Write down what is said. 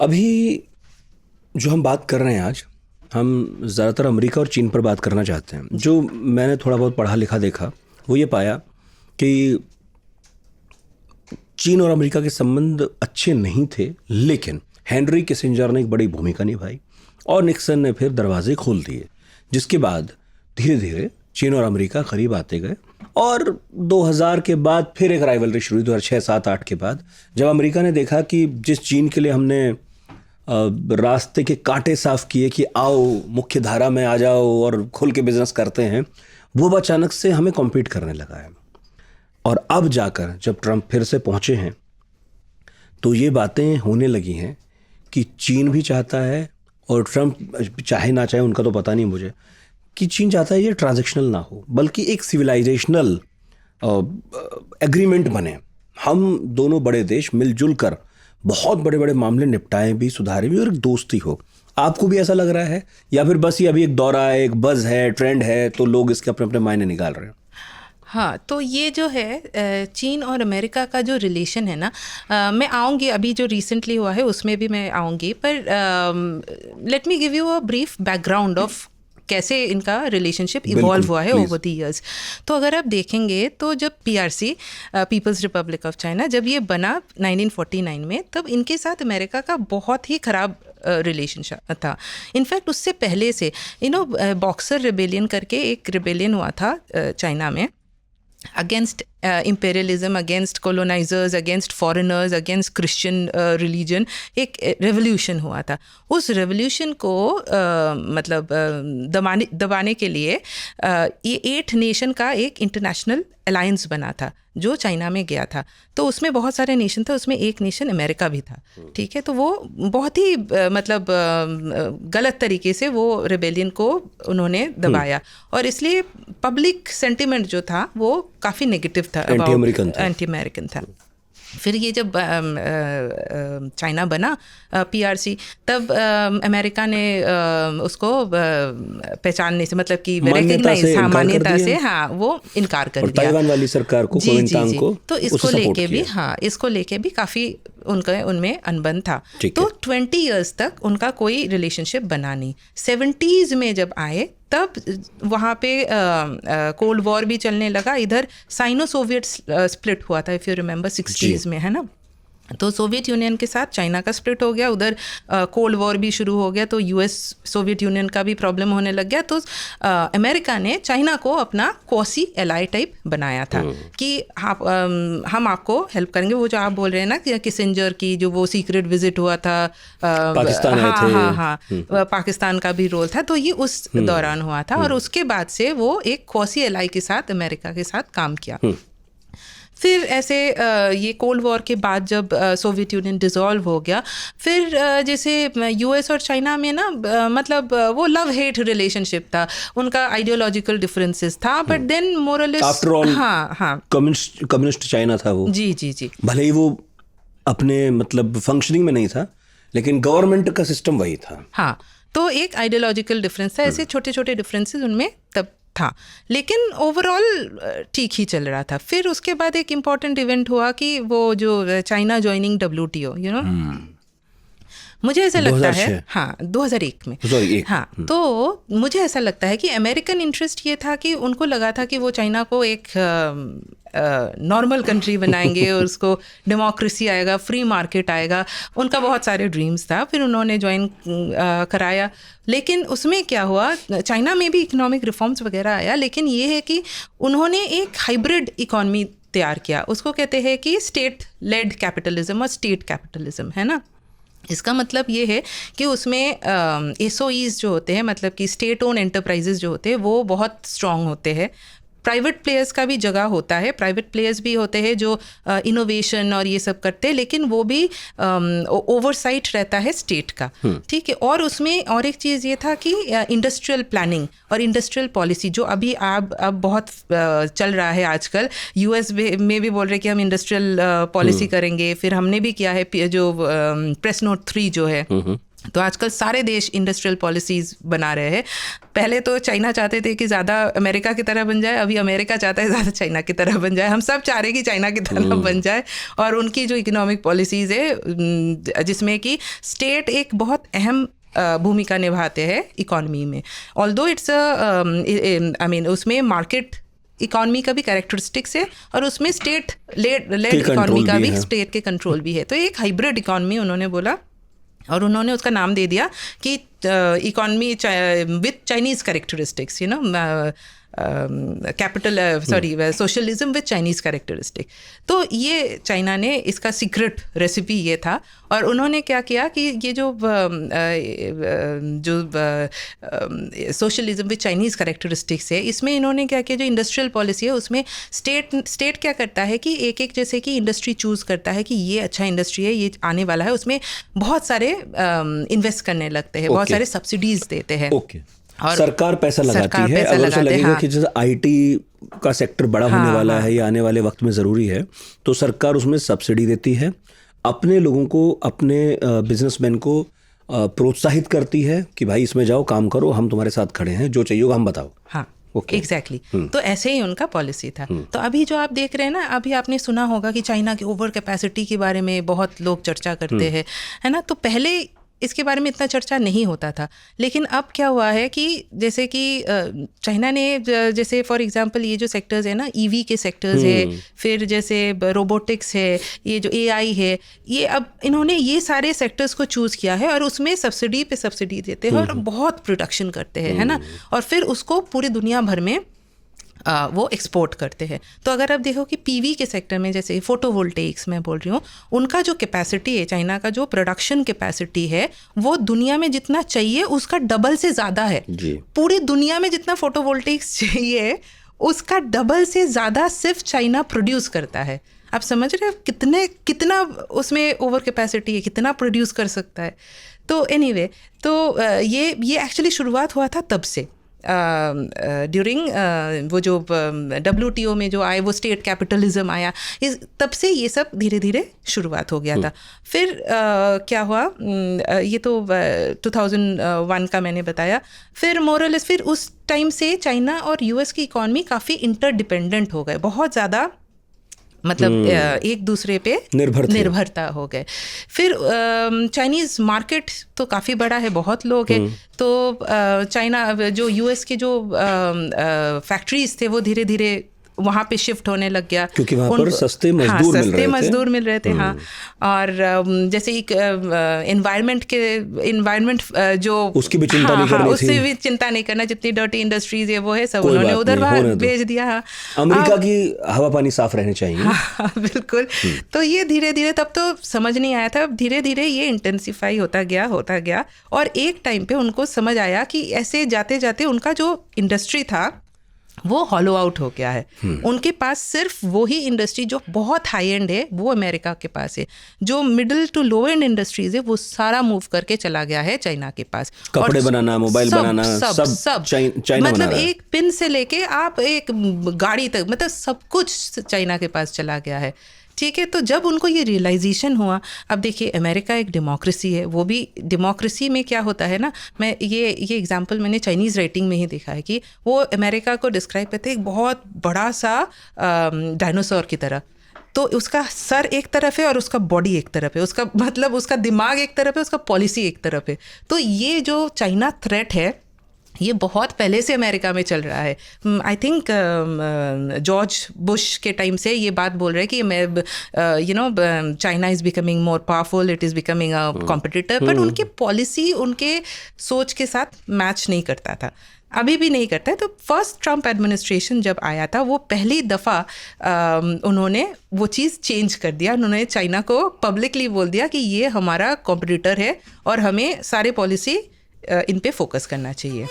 अभी जो हम बात कर रहे हैं आज, हम ज़्यादातर अमेरिका और चीन पर बात करना चाहते हैं। जो मैंने थोड़ा बहुत पढ़ा लिखा देखा, वो ये पाया कि चीन और अमेरिका के संबंध अच्छे नहीं थे, लेकिन हेनरी किसिंजर ने एक बड़ी भूमिका निभाई और निक्सन ने फिर दरवाजे खोल दिए, जिसके बाद धीरे धीरे चीन और अमेरिका करीब आते गए। और 2000 के बाद फिर एक राइवलरी शुरू हुई, 2006, 7, 8 के बाद, जब अमेरिका ने देखा कि जिस चीन के लिए हमने रास्ते के कांटे साफ किए कि आओ मुख्य धारा में आ जाओ और खुल के बिजनेस करते हैं, वो अचानक से हमें कॉम्पीट करने लगा है। और अब जाकर जब ट्रंप फिर से पहुंचे हैं तो ये बातें होने लगी हैं कि चीन भी चाहता है, और ट्रंप चाहे ना चाहे उनका तो पता नहीं मुझे, कि चीन चाहता है ये ट्रांजैक्शनल ना हो बल्कि एक सिविलाइजेशनल एग्रीमेंट बने। हम दोनों बड़े देश मिलजुल कर बहुत बड़े बड़े मामले निपटाएं भी, सुधारें भी, और एक दोस्ती हो। आपको भी ऐसा लग रहा है, या फिर बस ये अभी एक दौरा है, एक बज़ है, ट्रेंड है, तो लोग इसके अपने अपने मायने निकाल रहे हैं? हाँ, तो ये जो है चीन और अमेरिका का जो रिलेशन है ना, मैं आऊँगी, अभी जो रिसेंटली हुआ है उसमें भी मैं आऊँगी, पर let me give you a brief background of कैसे इनका रिलेशनशिप इवॉल्व हुआ है ओवर द इयर्स। तो अगर आप देखेंगे तो जब PRC, people's republic of China, जब ये बना 1949 में, तब इनके साथ अमेरिका का बहुत ही ख़राब रिलेशनशिप था। इनफैक्ट उससे पहले से बॉक्सर रिबेलियन करके एक रिबेलियन हुआ था चाइना में, against imperialism, against colonizers, against foreigners, against Christian religion, एक रेवोल्यूशन हुआ था। उस रेवोल्यूशन को मतलब दबाने के लिए ये 8 नेशन का एक इंटरनेशनल अलायंस बना था जो चाइना में गया था। तो उसमें बहुत सारे नेशन था, उसमें एक नेशन अमेरिका भी था, ठीक है। तो वो बहुत ही मतलब गलत तरीके से वो रेबेलियन को उन्होंने दबाया, और इसलिए पब्लिक सेंटिमेंट जो था वो काफ़ी नेगेटिव था, एंटी अमेरिकन था। फिर ये जब चाइना बना पीआरसी, तब अमेरिका ने उसको पहचानने से, मतलब कि रिकग्नाइज, मान्यता से वो इनकार कर दिया। ताइवान वाली सरकार को, कुओमिंटांग को, तो इसको लेके भी इसको लेके भी काफ़ी उनमें अनबन था। तो 20 इयर्स तक उनका कोई रिलेशनशिप बना नहीं। 70s में जब आए तब वहाँ पे कोल्ड वॉर भी चलने लगा। इधर साइनो सोवियत स्प्लिट हुआ था, इफ़ यू रिमेंबर, 60s में, है ना। तो सोवियत यूनियन के साथ चाइना का स्प्लिट हो गया, उधर कोल्ड वॉर भी शुरू हो गया, तो यूएस सोवियत यूनियन का भी प्रॉब्लम होने लग गया। तो अमेरिका ने चाइना को अपना क्वासी एलाई टाइप बनाया था कि हम आपको हेल्प करेंगे। वो जो आप बोल रहे हैं ना कि किसिंजर की जो वो सीक्रेट विजिट हुआ था पाकिस्तान, पाकिस्तान का भी रोल था, तो ये उस दौरान हुआ था। और उसके बाद से वो एक क्वासी एलाई के साथ अमेरिका के साथ काम किया। फिर ऐसे ये कोल्ड वॉर के बाद जब सोवियत यूनियन डिसॉल्व हो गया, फिर जैसे यूएस और चाइना में ना मतलब वो लव हेट रिलेशनशिप था, उनका आइडियोलॉजिकल डिफरेंसेस था, but then more or less, after all communist China था वो। जी भले ही वो अपने मतलब फंक्शनिंग में नहीं था, लेकिन गवर्नमेंट का सिस्टम वही था। हाँ, तो एक आइडियोलॉजिकल डिफरेंस था। ऐसे छोटे छोटे डिफरेंसेस उनमें तब था, लेकिन ओवरऑल ठीक ही चल रहा था। फिर उसके बाद एक इम्पॉर्टेंट इवेंट हुआ कि वो जो चाइना ज्वाइनिंग WTO, मुझे ऐसा लगता है, 2001 में, तो मुझे ऐसा लगता है कि अमेरिकन इंटरेस्ट ये था कि उनको लगा था कि वो चाइना को एक नॉर्मल कंट्री बनाएंगे और उसको डेमोक्रेसी आएगा, फ्री मार्केट आएगा, उनका बहुत सारे ड्रीम्स था। फिर उन्होंने ज्वाइन कराया, लेकिन उसमें क्या हुआ, चाइना में भी इकोनॉमिक रिफॉर्म्स वगैरह आया, लेकिन ये है कि उन्होंने एक हाइब्रिड इकोनॉमी तैयार किया। उसको कहते हैं कि स्टेट लेड कैपिटलिज्म और स्टेट कैपिटलिज्म, है ना। इसका मतलब ये है कि उसमें SOEs जो होते हैं, मतलब कि स्टेट ओन एंटरप्राइजेज जो होते हैं, वो बहुत स्ट्रॉन्ग होते हैं। प्राइवेट प्लेयर्स का भी जगह होता है, प्राइवेट प्लेयर्स भी होते हैं जो इनोवेशन और ये सब करते हैं, लेकिन वो भी ओवरसाइट रहता है स्टेट का, ठीक है। और उसमें और एक चीज़ ये था कि इंडस्ट्रियल प्लानिंग और इंडस्ट्रियल पॉलिसी, जो अभी अब बहुत चल रहा है आजकल। US में भी बोल रहे कि हम इंडस्ट्रियल पॉलिसी करेंगे। फिर हमने भी किया है जो प्रेस नोट 3 जो है, तो आजकल सारे देश इंडस्ट्रियल पॉलिसीज़ बना रहे हैं। पहले तो चाइना चाहते थे कि ज़्यादा अमेरिका की तरह बन जाए, अभी अमेरिका चाहता है ज़्यादा चाइना की तरह बन जाए। हम सब चाह रहे हैं कि चाइना की तरह बन जाए। और उनकी जो इकोनॉमिक पॉलिसीज़ है जिसमें कि स्टेट एक बहुत अहम भूमिका निभाते हैं इकॉनमी में। ऑल्दो इट्स आई मीन उसमें मार्केट इकॉनमी का भी कैरेक्टरिस्टिक्स है और उसमें स्टेट लेड इकॉनमी का भी स्टेट के कंट्रोल भी है। तो एक हाइब्रिड इकॉनमी उन्होंने बोला और उन्होंने उसका नाम दे दिया कि economy with Chinese characteristics, capital socialism with Chinese characteristic. तो ये चाइना ने इसका सीक्रेट रेसिपी ये था। और उन्होंने क्या किया कि ये जो सोशलिज्म विथ चाइनीज़ कैरेक्टरिस्टिक्स है, इसमें इन्होंने क्या किया, जो इंडस्ट्रियल पॉलिसी है उसमें स्टेट क्या करता है कि एक जैसे कि इंडस्ट्री चूज़ करता है कि ये अच्छा इंडस्ट्री है, ये आने वाला है, उसमें बहुत सारे इन्वेस्ट करने लगते हैं, बहुत सारे सब्सिडीज़ देते हैं। और सरकार पैसा लगाती है। अगर उसे लगेगा कि जैसे आईटी का सेक्टर बड़ा होने वाला है या आने वाले वक्त में ज़रूरी है, तो सरकार उसमें सब्सिडी देती है, अपने लोगों को, अपने बिजनेसमैन को प्रोत्साहित करती है कि भाई इसमें जाओ, काम करो, हम तुम्हारे साथ खड़े हैं, जो चाहिए हम बताओ। हाँ, एग्जैक्टली। तो ऐसे ही उनका पॉलिसी था। तो अभी जो आप देख रहे हैं ना, अभी आपने सुना होगा कि चाइना की ओवर कैपेसिटी के बारे में बहुत लोग चर्चा करते हैं, है ना। तो पहले इसके बारे में इतना चर्चा नहीं होता था, लेकिन अब क्या हुआ है कि जैसे कि चाइना ने, जैसे फॉर एग्जांपल ये जो सेक्टर्स है ना, ईवी के सेक्टर्स है, फिर जैसे रोबोटिक्स है, ये जो एआई है, ये अब इन्होंने ये सारे सेक्टर्स को चूज़ किया है और उसमें सब्सिडी पे सब्सिडी देते हैं और बहुत प्रोडक्शन करते हैं, है ना। और फिर उसको पूरी दुनिया भर में वो एक्सपोर्ट करते हैं। तो अगर आप देखो कि पीवी के सेक्टर में, जैसे फोटोवोल्टेइक्स मैं बोल रही हूँ, उनका जो कैपेसिटी है, चाइना का जो प्रोडक्शन कैपेसिटी है, वो दुनिया में जितना चाहिए उसका डबल से ज़्यादा है। पूरी दुनिया में जितना फोटोवोल्टेइक्स चाहिए उसका डबल से ज़्यादा सिर्फ चाइना प्रोड्यूस करता है। आप समझ रहे हो कितना उसमें ओवर कैपेसिटी है, कितना प्रोड्यूस कर सकता है। तो एनीवे, तो ये एक्चुअली शुरुआत हुआ था तब से, ड्यूरिंग वो जो WTO में जो आए, वो स्टेट कैपिटलिज्म आया, तब से ये सब धीरे धीरे शुरुआत हो गया था। फिर क्या हुआ, ये तो 2001 का मैंने बताया। फिर मोरलेस फिर उस टाइम से चाइना और US की इकॉनमी काफ़ी इंटरडिपेंडेंट हो गए, बहुत ज़्यादा, मतलब एक दूसरे पे निर्भरता हो गए। फिर चाइनीज़ मार्केट तो काफ़ी बड़ा है, बहुत लोग हैं, तो चाइना जो US के जो फैक्ट्रीज थे वो धीरे धीरे वहाँ पे शिफ्ट होने लग गया, क्योंकि वहाँ पर सस्ते मजदूर मिल रहे थे। हाँ, और जैसे एक एनवायरनमेंट जो उसकी भी चिंता नहीं करनी थी, उससे भी चिंता नहीं करना, जितनी डर्टी इंडस्ट्रीज है वो है, सब उन्होंने उधर बाहर भेज दिया। हाँ, अमेरिका की हवा पानी साफ रहने चाहिए। हाँ, बिल्कुल। तो ये धीरे धीरे, तब तो समझ नहीं आया था, अब धीरे धीरे ये इंटेंसिफाई होता गया और एक टाइम पे उनको समझ आया कि ऐसे जाते जाते उनका जो इंडस्ट्री था वो हॉलो आउट हो गया है। उनके पास सिर्फ वो ही इंडस्ट्री जो बहुत हाई एंड है वो अमेरिका के पास है, जो middle to low end industries है वो सारा मूव करके चला गया है चाइना के पास। कपड़े बनाना, मोबाइल बनाना, सब चाइना, मतलब एक पिन से लेके आप एक गाड़ी तक, मतलब सब कुछ चाइना के पास चला गया है। ठीक है, तो जब उनको ये रियलाइजेशन हुआ, अब देखिए अमेरिका एक डेमोक्रेसी है, वो भी डेमोक्रेसी में क्या होता है ना, मैं ये एग्जांपल मैंने चाइनीज़ राइटिंग में ही देखा है कि वो अमेरिका को डिस्क्राइब करते हैं एक बहुत बड़ा सा डायनासोर की तरह। तो उसका सर एक तरफ है और उसका बॉडी एक तरफ है, उसका मतलब उसका दिमाग एक तरफ है, उसका पॉलिसी एक तरफ है। तो ये जो चाइना थ्रेट है ये बहुत पहले से अमेरिका में चल रहा है। आई थिंक जॉर्ज बुश के टाइम से ये बात बोल रहे हैं कि China is becoming more powerful, it is becoming a competitor, but उनकी पॉलिसी उनके सोच के साथ मैच नहीं करता था, अभी भी नहीं करता है। तो फर्स्ट ट्रम्प एडमिनिस्ट्रेशन जब आया था वो पहली दफ़ा उन्होंने वो चीज़ चेंज कर दिया। उन्होंने चाइना को पब्लिकली बोल दिया कि ये हमारा कॉम्पिटिटर है और हमें सारे पॉलिसी इन पे फोकस करना चाहिए।